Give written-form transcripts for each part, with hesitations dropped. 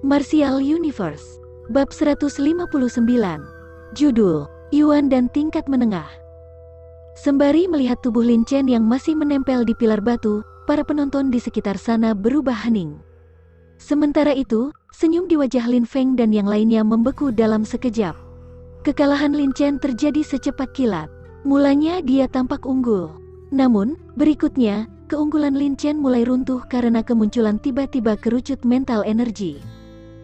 Martial Universe. Bab 159. Judul, Yuan dan Tingkat Menengah. Sembari melihat tubuh Lin Chen yang masih menempel di pilar batu, para penonton di sekitar sana berubah hening. Sementara itu, senyum di wajah Lin Feng dan yang lainnya membeku dalam sekejap. Kekalahan Lin Chen terjadi secepat kilat. Mulanya dia tampak unggul. Namun, berikutnya, keunggulan Lin Chen mulai runtuh karena kemunculan tiba-tiba kerucut mental energi.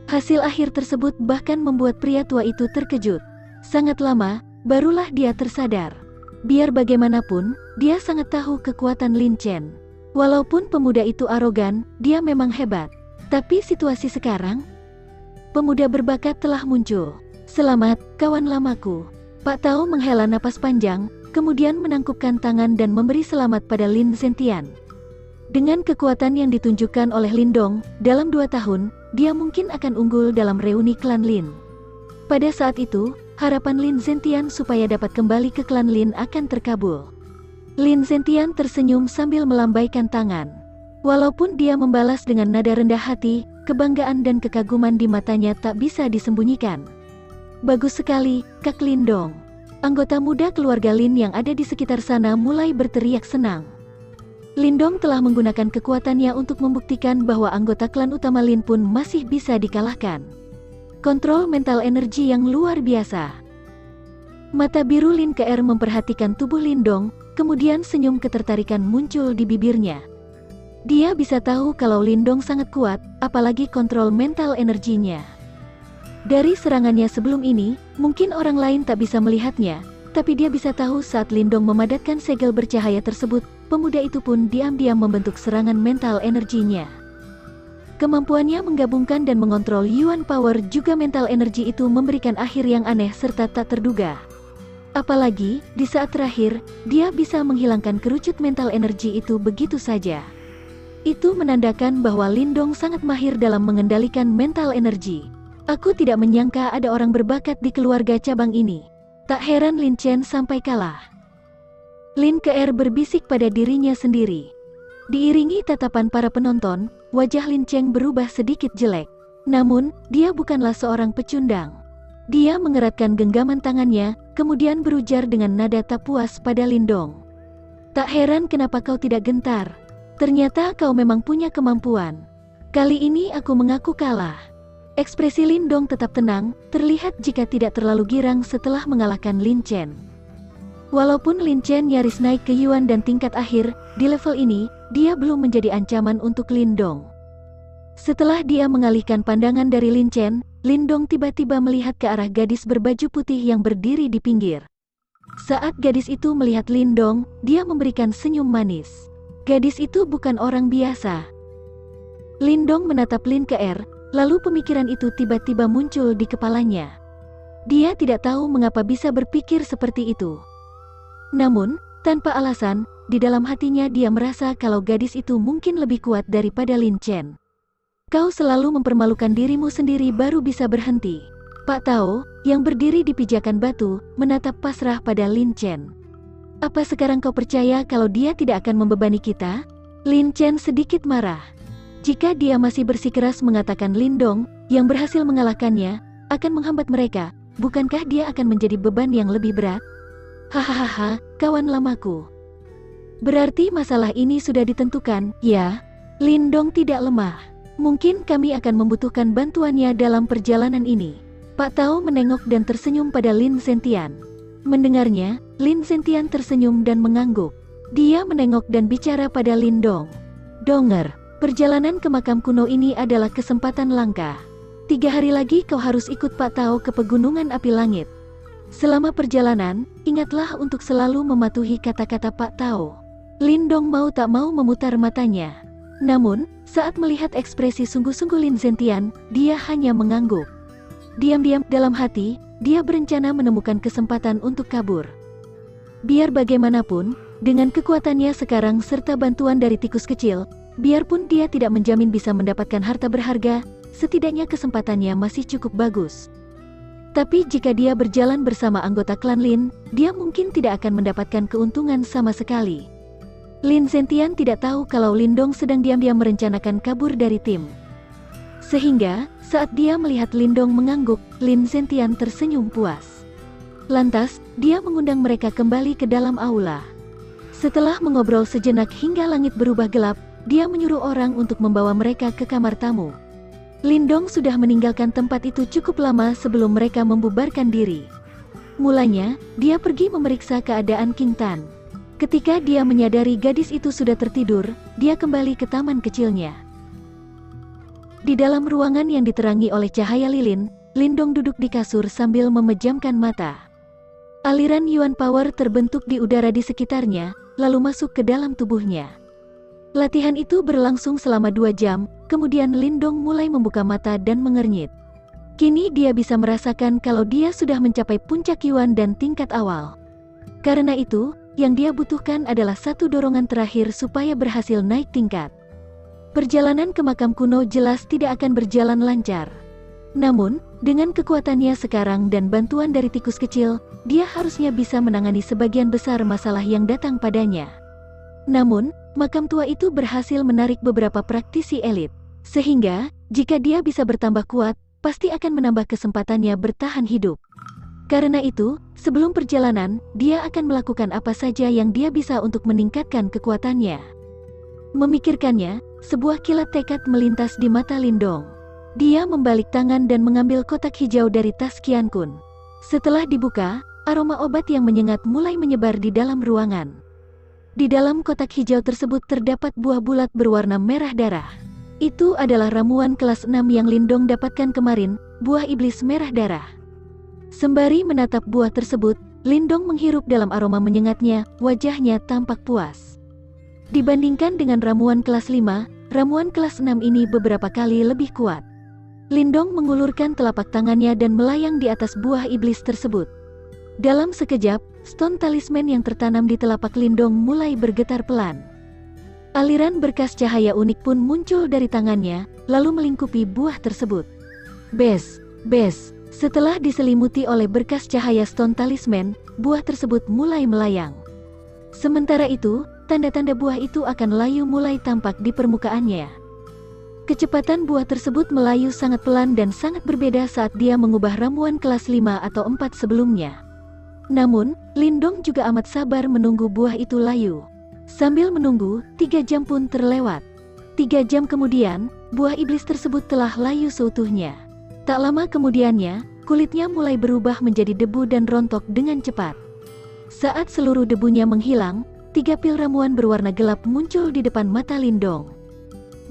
Hasil akhir tersebut bahkan membuat pria tua itu terkejut. Sangat lama, barulah dia tersadar. Biar bagaimanapun, dia sangat tahu kekuatan Lin Chen. Walaupun pemuda itu arogan, dia memang hebat. Tapi situasi sekarang, pemuda berbakat telah muncul. Selamat, kawan lamaku. Pak Tao menghela napas panjang, kemudian menangkupkan tangan dan memberi selamat pada Lin Zentian. Dengan kekuatan yang ditunjukkan oleh Lindong, dalam 2 tahun, dia mungkin akan unggul dalam reuni klan Lin. Pada saat itu, harapan Lin Zentian supaya dapat kembali ke klan Lin akan terkabul. Lin Zentian tersenyum sambil melambaikan tangan. Walaupun dia membalas dengan nada rendah hati, kebanggaan dan kekaguman di matanya tak bisa disembunyikan. Bagus sekali, Kak Lindong. Anggota muda keluarga Lin yang ada di sekitar sana mulai berteriak senang. Lindong telah menggunakan kekuatannya untuk membuktikan bahwa anggota klan utama Lin pun masih bisa dikalahkan. Kontrol mental energi yang luar biasa. Mata biru Lin Ke memperhatikan tubuh Lindong, kemudian senyum ketertarikan muncul di bibirnya. Dia bisa tahu kalau Lindong sangat kuat, apalagi kontrol mental energinya. Dari serangannya sebelum ini, mungkin orang lain tak bisa melihatnya, tapi dia bisa tahu saat Lindong memadatkan segel bercahaya tersebut, pemuda itu pun diam-diam membentuk serangan mental energinya. Kemampuannya menggabungkan dan mengontrol Yuan Power juga mental energi itu memberikan akhir yang aneh serta tak terduga. Apalagi, di saat terakhir, dia bisa menghilangkan kerucut mental energi itu begitu saja. Itu menandakan bahwa Lindong sangat mahir dalam mengendalikan mental energi. Aku tidak menyangka ada orang berbakat di keluarga cabang ini. Tak heran Lin Chen sampai kalah. Lin Ke berbisik pada dirinya sendiri. Diiringi tatapan para penonton, wajah Lin Chen berubah sedikit jelek. Namun, dia bukanlah seorang pecundang. Dia mengeratkan genggaman tangannya, kemudian berujar dengan nada tak puas pada Lindong. Tak heran kenapa kau tidak gentar. Ternyata kau memang punya kemampuan. Kali ini aku mengaku kalah. Ekspresi Lindong tetap tenang, terlihat jika tidak terlalu girang setelah mengalahkan Lin Chen. Walaupun Lin Chen nyaris naik ke Yuan dan tingkat akhir, di level ini, dia belum menjadi ancaman untuk Lindong. Setelah dia mengalihkan pandangan dari Lin Chen, Lindong tiba-tiba melihat ke arah gadis berbaju putih yang berdiri di pinggir. Saat gadis itu melihat Lindong, dia memberikan senyum manis. Gadis itu bukan orang biasa. Lindong menatap Lin Ke, lalu pemikiran itu tiba-tiba muncul di kepalanya. Dia tidak tahu mengapa bisa berpikir seperti itu. Namun, tanpa alasan, di dalam hatinya dia merasa kalau gadis itu mungkin lebih kuat daripada Lin Chen. Kau selalu mempermalukan dirimu sendiri baru bisa berhenti. Pak Tao, yang berdiri di pijakan batu, menatap pasrah pada Lin Chen. Apa sekarang kau percaya kalau dia tidak akan membebani kita? Lin Chen sedikit marah. Jika dia masih bersikeras mengatakan Lindong, yang berhasil mengalahkannya, akan menghambat mereka, bukankah dia akan menjadi beban yang lebih berat? Hahaha, kawan lamaku. Berarti masalah ini sudah ditentukan, ya? Lindong tidak lemah. Mungkin kami akan membutuhkan bantuannya dalam perjalanan ini. Pak Tao menengok dan tersenyum pada Lin Zentian. Mendengarnya, Lin Zentian tersenyum dan mengangguk. Dia menengok dan bicara pada Lindong. Donger. Perjalanan ke makam kuno ini adalah kesempatan langka. 3 hari lagi kau harus ikut Pak Tao ke Pegunungan Api Langit. Selama perjalanan, ingatlah untuk selalu mematuhi kata-kata Pak Tao. Lindong mau tak mau memutar matanya. Namun, saat melihat ekspresi sungguh-sungguh Lin Zentian, dia hanya mengangguk. Diam-diam dalam hati, dia berencana menemukan kesempatan untuk kabur. Biar bagaimanapun, dengan kekuatannya sekarang serta bantuan dari tikus kecil, biarpun dia tidak menjamin bisa mendapatkan harta berharga, setidaknya kesempatannya masih cukup bagus. Tapi jika dia berjalan bersama anggota klan Lin, dia mungkin tidak akan mendapatkan keuntungan sama sekali. Lin Zentian tidak tahu kalau Lindong sedang diam-diam merencanakan kabur dari tim. Sehingga, saat dia melihat Lindong mengangguk, Lin Zentian tersenyum puas. Lantas, dia mengundang mereka kembali ke dalam aula. Setelah mengobrol sejenak hingga langit berubah gelap, dia menyuruh orang untuk membawa mereka ke kamar tamu. Lindong sudah meninggalkan tempat itu cukup lama sebelum mereka membubarkan diri. Mulanya, dia pergi memeriksa keadaan King Tan. Ketika dia menyadari gadis itu sudah tertidur, dia kembali ke taman kecilnya. Di dalam ruangan yang diterangi oleh cahaya lilin, Lindong duduk di kasur sambil memejamkan mata. Aliran Yuan Power terbentuk di udara di sekitarnya, lalu masuk ke dalam tubuhnya. Latihan itu berlangsung selama 2 jam, kemudian Lindong mulai membuka mata dan mengernyit. Kini dia bisa merasakan kalau dia sudah mencapai puncak Yuan dan tingkat awal. Karena itu, yang dia butuhkan adalah satu dorongan terakhir supaya berhasil naik tingkat. Perjalanan ke makam kuno jelas tidak akan berjalan lancar. Namun, dengan kekuatannya sekarang dan bantuan dari tikus kecil, dia harusnya bisa menangani sebagian besar masalah yang datang padanya. Namun, makam tua itu berhasil menarik beberapa praktisi elit. Sehingga, jika dia bisa bertambah kuat, pasti akan menambah kesempatannya bertahan hidup. Karena itu, sebelum perjalanan, dia akan melakukan apa saja yang dia bisa untuk meningkatkan kekuatannya. Memikirkannya, sebuah kilat tekad melintas di mata Lindong. Dia membalik tangan dan mengambil kotak hijau dari tas Qian Kun. Setelah dibuka, aroma obat yang menyengat mulai menyebar di dalam ruangan. Di dalam kotak hijau tersebut terdapat buah bulat berwarna merah darah. Itu adalah ramuan kelas 6 yang Lindong dapatkan kemarin, buah iblis merah darah. Sembari menatap buah tersebut, Lindong menghirup dalam aroma menyengatnya, wajahnya tampak puas. Dibandingkan dengan ramuan kelas 5, ramuan kelas 6 ini beberapa kali lebih kuat. Lindong mengulurkan telapak tangannya dan melayang di atas buah iblis tersebut. Dalam sekejap, stone talisman yang tertanam di telapak Lindong mulai bergetar pelan. Aliran berkas cahaya unik pun muncul dari tangannya, lalu melingkupi buah tersebut. Bes. Setelah diselimuti oleh berkas cahaya stone talisman, buah tersebut mulai melayang. Sementara itu, tanda-tanda buah itu akan layu mulai tampak di permukaannya. Kecepatan buah tersebut melayu sangat pelan dan sangat berbeda saat dia mengubah ramuan kelas 5 atau 4 sebelumnya. Namun, Lindong juga amat sabar menunggu buah itu layu. Sambil menunggu, 3 jam pun terlewat. 3 jam kemudian, buah iblis tersebut telah layu seutuhnya. Tak lama kemudiannya, kulitnya mulai berubah menjadi debu dan rontok dengan cepat. Saat seluruh debunya menghilang, 3 pil ramuan berwarna gelap muncul di depan mata Lindong.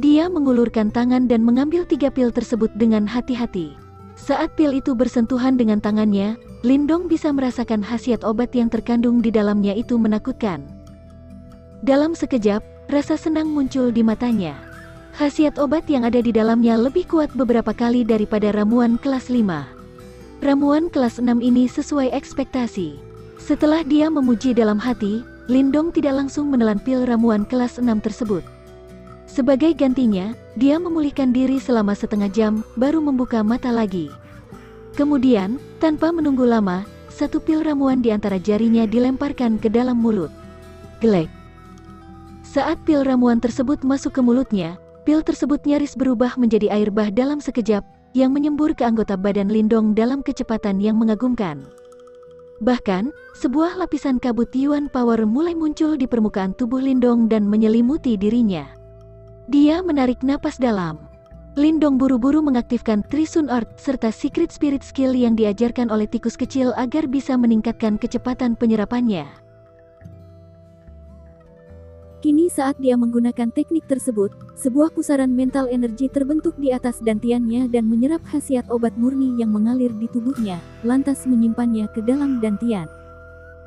Dia mengulurkan tangan dan mengambil 3 pil tersebut dengan hati-hati. Saat pil itu bersentuhan dengan tangannya, Lindong bisa merasakan khasiat obat yang terkandung di dalamnya itu menakutkan. Dalam sekejap, rasa senang muncul di matanya. Khasiat obat yang ada di dalamnya lebih kuat beberapa kali daripada ramuan kelas 5. Ramuan kelas 6 ini sesuai ekspektasi. Setelah dia memuji dalam hati, Lindong tidak langsung menelan pil ramuan kelas 6 tersebut. Sebagai gantinya, dia memulihkan diri selama setengah jam, baru membuka mata lagi. Kemudian, tanpa menunggu lama, 1 pil ramuan di antara jarinya dilemparkan ke dalam mulut. Glek. Saat pil ramuan tersebut masuk ke mulutnya, pil tersebut nyaris berubah menjadi air bah dalam sekejap, yang menyembur ke anggota badan Lindong dalam kecepatan yang mengagumkan. Bahkan, sebuah lapisan kabut Yuan Power mulai muncul di permukaan tubuh Lindong dan menyelimuti dirinya. Dia menarik napas dalam. Lindong buru-buru mengaktifkan Trisun Art serta Secret Spirit Skill yang diajarkan oleh tikus kecil agar bisa meningkatkan kecepatan penyerapannya. Kini saat dia menggunakan teknik tersebut, sebuah pusaran mental energi terbentuk di atas dantiannya dan menyerap khasiat obat murni yang mengalir di tubuhnya, lantas menyimpannya ke dalam dantian.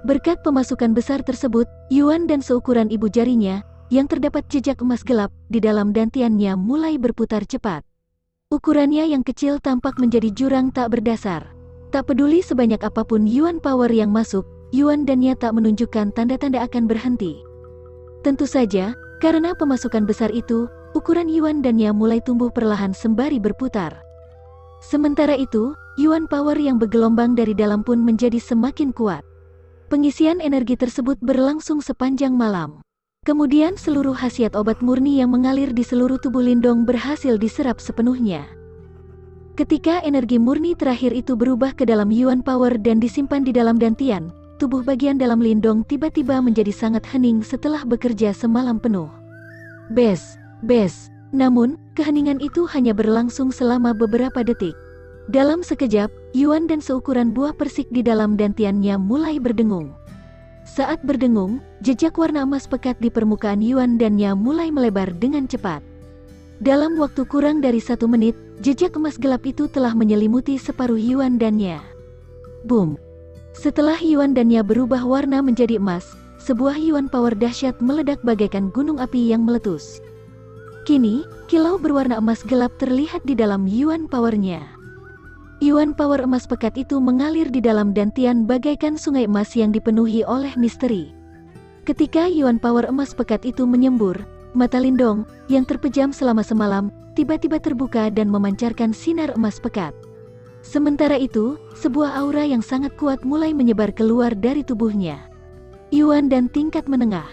Berkat pemasukan besar tersebut, Yuan dan seukuran ibu jarinya, yang terdapat jejak emas gelap, di dalam dantiannya mulai berputar cepat. Ukurannya yang kecil tampak menjadi jurang tak berdasar. Tak peduli sebanyak apapun Yuan Power yang masuk, Yuan dannya tak menunjukkan tanda-tanda akan berhenti. Tentu saja, karena pemasukan besar itu, ukuran Yuan dannya mulai tumbuh perlahan sembari berputar. Sementara itu, Yuan Power yang bergelombang dari dalam pun menjadi semakin kuat. Pengisian energi tersebut berlangsung sepanjang malam. Kemudian seluruh khasiat obat murni yang mengalir di seluruh tubuh Lindong berhasil diserap sepenuhnya. Ketika energi murni terakhir itu berubah ke dalam Yuan Power dan disimpan di dalam dantian, tubuh bagian dalam Lindong tiba-tiba menjadi sangat hening setelah bekerja semalam penuh. Bes. Namun, keheningan itu hanya berlangsung selama beberapa detik. Dalam sekejap, Yuan dan seukuran buah persik di dalam dantiannya mulai berdengung. Saat berdengung, jejak warna emas pekat di permukaan Yuan dannya mulai melebar dengan cepat. Dalam waktu kurang dari 1 menit, jejak emas gelap itu telah menyelimuti separuh Yuan dannya. Boom! Setelah Yuan dannya berubah warna menjadi emas, sebuah Yuan Power dahsyat meledak bagaikan gunung api yang meletus. Kini, kilau berwarna emas gelap terlihat di dalam Yuan Power-nya. Yuan Power emas pekat itu mengalir di dalam dantian bagaikan sungai emas yang dipenuhi oleh misteri. Ketika Yuan Power emas pekat itu menyembur, mata Lindong, yang terpejam selama semalam, tiba-tiba terbuka dan memancarkan sinar emas pekat. Sementara itu, sebuah aura yang sangat kuat mulai menyebar keluar dari tubuhnya. Yuan dan tingkat menengah.